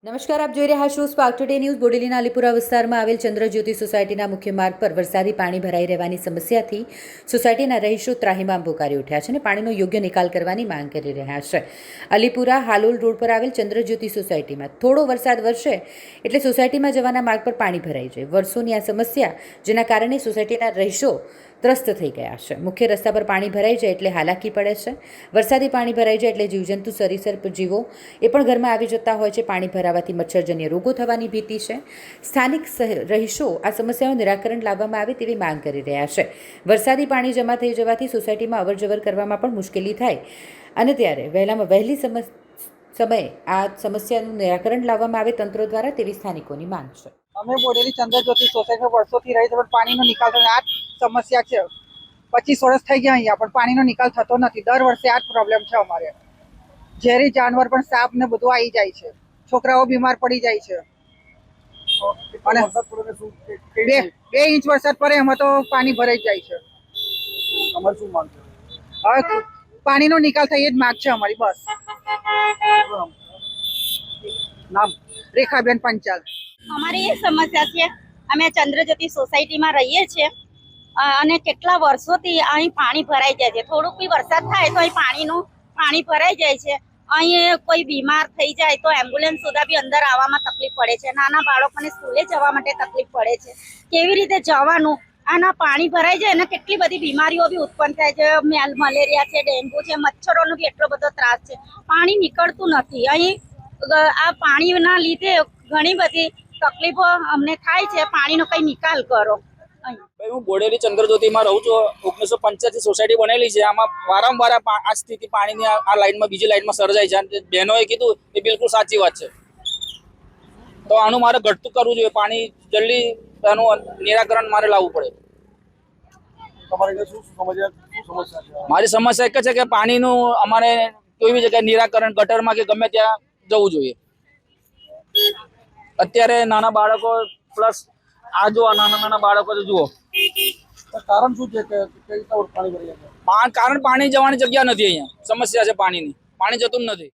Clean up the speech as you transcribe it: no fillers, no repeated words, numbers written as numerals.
નમસ્કાર, આપ જોઈ રહ્યા છો સ્પાર્ક ટુડે ન્યૂઝ। બોડેલીના અલીપુરા વિસ્તારમાં આવેલ ચંદ્રજ્યોતિ સોસાયટીના મુખ્ય માર્ગ પર વરસાદી પાણી ભરાઈ રહેવાની સમસ્યાથી સોસાયટીના રહીશો ત્રાહિમામ પોકારી ઉઠ્યા છે અને પાણીનો યોગ્ય નિકાલ કરવાની માંગ કરી રહ્યા છે। અલીપુરા હાલોલ રોડ પર આવેલ ચંદ્રજ્યોતિ સોસાયટીમાં થોડો વરસાદ વરસે એટલે સોસાયટીમાં જવાના માર્ગ પર પાણી ભરાઈ જાય। વર્ષોની આ સમસ્યા જેના કારણે સોસાયટીના રહીશો ત્રસ્ત થઈ ગયા છે। મુખ્ય રસ્તા પર પાણી ભરાઈ જાય એટલે હાલાકી પડે છે। વરસાદી પાણી ભરાઈ જાય એટલે જીવજંતુ સરીસૃપ જીવો એ પણ ઘરમાં આવી જતા હોય છે। પાણી ભરાવાથી મચ્છરજન્ય રોગો થવાની ભીતિ છે। સ્થાનિક રહીશો આ સમસ્યાનું નિરાકરણ લાવવામાં આવે તેવી માંગ કરી રહ્યા છે। વરસાદી પાણી જમા થઈ જવાથી સોસાયટીમાં અવરજવર કરવામાં પણ મુશ્કેલી થાય અને ત્યારે વહેલી સમયે આ સમસ્યાનું નિરાકરણ લાવવામાં આવે તંત્ર દ્વારા તેવી સ્થાનિકોની માંગ છે। અમે બોડેલી ચંદ્રજ્યોતિ સોસાયટીમાં વર્ષોથી રહી છે, પણ પાણીનો નિકાલ થતો આ જ સમસ્યા છે। 25 વર્ષ થઈ ગયા અહીંયા, પણ પાણીનો નિકાલ થતો નથી। દર વર્ષે આ જ પ્રોબ્લેમ છે અમારે। ઝેરી જાનવર પણ સાપ ને બધું આવી જાય છે, છોકરાઓ બીમાર પડી જાય છે। અને 2 ઇંચ વરસાદ પડે એમાં તો પાણી ભરાઈ જાય છે। અમારે શું માંગ છે? હવે પાણીનો નિકાલ થઈ જ માંગ છે અમારી, બસ। નામ? રેખાબેન પંચાલ। અમારી એ સમસ્યા છે, અમે ચંદ્રજ્યોતિ સોસાયટીમાં રહીએ છીએ અને કેટલા વર્ષોથી અહીં પાણી ભરાઈ જાય છે। થોડુંક બી વરસાદ થાય તો અહીં પાણી ભરાઈ જાય છે। અહીં કોઈ બીમાર થઈ જાય તો એમ્બ્યુલન્સ સુધા બી અંદર આવવામાં તકલીફ પડે છે। નાના બાળકોને સ્કૂલે જવા માટે તકલીફ પડે છે। કેવી રીતે જવાનું? આના પાણી ભરાઈ જાય અને કેટલી બધી બીમારીઓ બી ઉત્પન્ન થાય છે। મલેરિયા છે, ડેન્ગ્યુ છે, મચ્છરોનો બી એટલો બધો ત્રાસ છે। પાણી નીકળતું નથી। અહીં આ પાણીના લીધે ઘણી બધી તકલીફો અમને થાય છે। પાણીનો કઈ નિકાલ કરો। હું બોડેલી ચંદ્રજ્યોતિમાં રહું છું। 1985 સોસાયટી બનેલી છે। આમાં વારંવાર આ સ્થિતિ પાણીની આ લાઈનમાં બીજી લાઈનમાં સર્જાય છે। બહેનોએ કીધું એ બિલકુલ સાચી વાત છે। તો આનું મારે ઘટતું કરવું જોઈએ। પાણી જલ્દી આનું નિરાકરણ મારે લાવવું પડે। મારી સમસ્યા એક જ છે કે પાણીનું અમારે કોઈ બી જગ્યાએ નિરાકરણ ગટરમાં કે ગમે ત્યાં જવું જોઈએ। અત્યારે નાના બાળકો પ્લસ આ જો નાના બાળકો જુઓ, કારણ શું છે કે કઈ રીતે પાણી ભરાઈ જાય? કારણ પાણી જવાની જગ્યા નથી। અહીંયા સમસ્યા છે પાણીની, પાણી જતું નથી।